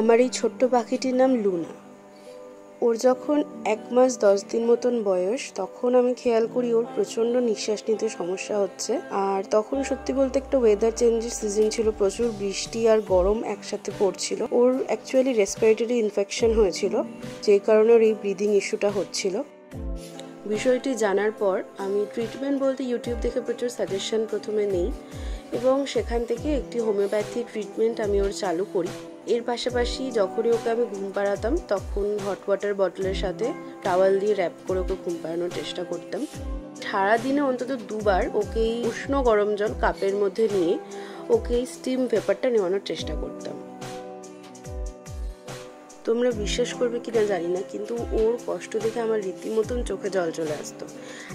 আমার এই ছোট্ট পাখিটির নাম লুনা। ওর যখন 1 মাস 10 দিন মতন বয়স, তখন আমি খেয়াল করি ওর প্রচণ্ড নিঃশ্বাস নিতে সমস্যা হচ্ছে। আর তখন সত্যি বলতে একটা ওয়েদার চেঞ্জের সিজন ছিল, প্রচুর বৃষ্টি আর গরম একসাথে পড়ছিল। ওর অ্যাকচুয়ালি রেসপিরেটরি ইনফেকশন হয়েছিল, যেই কারণে ওর এই ব্রিদিং ইস্যুটা হচ্ছিল। বিষয়টি জানার পর আমি ট্রিটমেন্ট বলতে ইউটিউব দেখে প্রচুর সাজেশন প্রথমে নেই এবং সেখান থেকে একটি হোমিওপ্যাথি ট্রিটমেন্ট আমি ওর চালু করি। এর পাশাপাশি যখনই ওকে আমি ঘুম পাড়াতাম তখন হট ওয়াটার বটলের সাথে টাওয়াল দিয়ে র্যাপ করে ওকে ঘুম পাড়ানোর চেষ্টা করতাম। সারাদিনে অন্তত 2 বার ওকে উষ্ণ গরম জল কাপের মধ্যে নিয়ে ওকে স্টিম পেপারটা নেওয়ানোর চেষ্টা করতাম। তোমরা বিশ্বাস করবে কিনা জানি না, কিন্তু ওর কষ্ট দেখে আমার রীতিমতন চোখে জল চলে আসতো।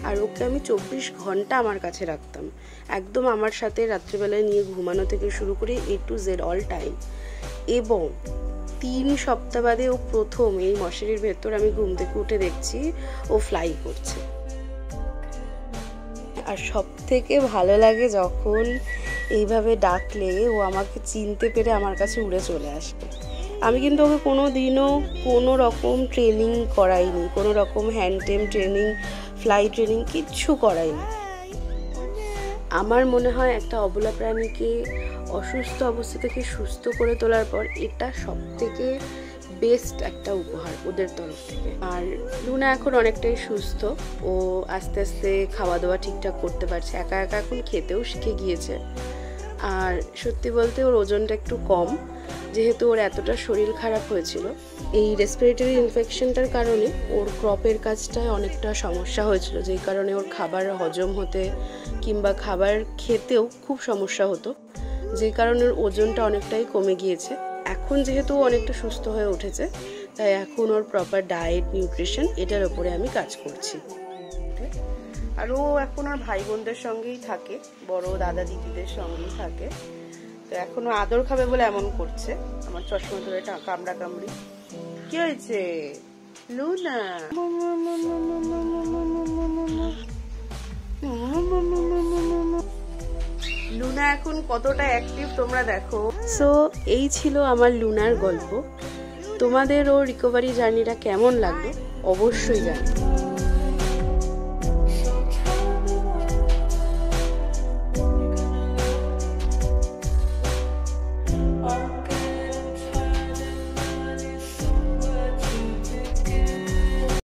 আর ওকে আমি 24 ঘন্টা আমার কাছে রাখতাম, একদম আমার সাথে রাত্রিবেলায় নিয়ে ঘুমানো থেকে শুরু করে A to Z all time. এবং 3 সপ্তাহ বাদে ও প্রথম এই মশারির ভেতর আমি ঘুম থেকে উঠে দেখছি ও ফ্লাই করছে। আর সব থেকে ভালো লাগে যখন এইভাবে ডাকলে ও আমাকে চিনতে পেরে আমার কাছে উড়ে চলে আসবে। আমি কিন্তু ওকে কোনো দিনও কোনো রকম ট্রেনিং করাইনি, কোনো রকম হ্যান্ড টেম ট্রেনিং, ফ্লাই ট্রেনিং কিচ্ছু করাইনি। আমার মনে হয় একটা অবলা প্রাণীকে অসুস্থ অবস্থা থেকে সুস্থ করে তোলার পর এটা সব থেকে বেস্ট একটা উপহার ওদের তরফ থেকে। আর লুনা এখন অনেকটাই সুস্থ, ও আস্তে আস্তে খাওয়া দাওয়া ঠিকঠাক করতে পারছে, একা একা এখন খেতেও শিখে গিয়েছে। আর সত্যি বলতে ওর ওজনটা একটু কম, যেহেতু ওর এতটা শরীর খারাপ হয়েছিল। এই রেসপিরেটরি ইনফেকশনটার কারণে ওর ক্রপের কাজটায় অনেকটা সমস্যা হয়েছিল, যেই কারণে ওর খাবার হজম হতে কিংবা খাবার খেতেও খুব সমস্যা হতো, যেই কারণে ওর ওজনটা অনেকটাই কমে গিয়েছে। এখন যেহেতু অনেকটা সুস্থ হয়ে উঠেছে, তাই এখন ওর প্রপার ডায়েট, নিউট্রিশন এটার উপরে আমি কাজ করছি। আর ও এখন ওর ভাই বোনদের সঙ্গেই থাকে, বড় দাদা দিদিদের সঙ্গেই থাকে। তো এখনো আদর খাবে বলে এমন করছে, আমার চশমা ধরে কামড়া কামড়ি। কি হয়েছে লুনা? লুনা এখন কতটা অ্যাক্টিভ তোমরা দেখো। সো এই ছিল আমার লুনার গল্প। তোমাদের ওর রিকভারি জার্নিটা কেমন লাগলো অবশ্যই জানাও।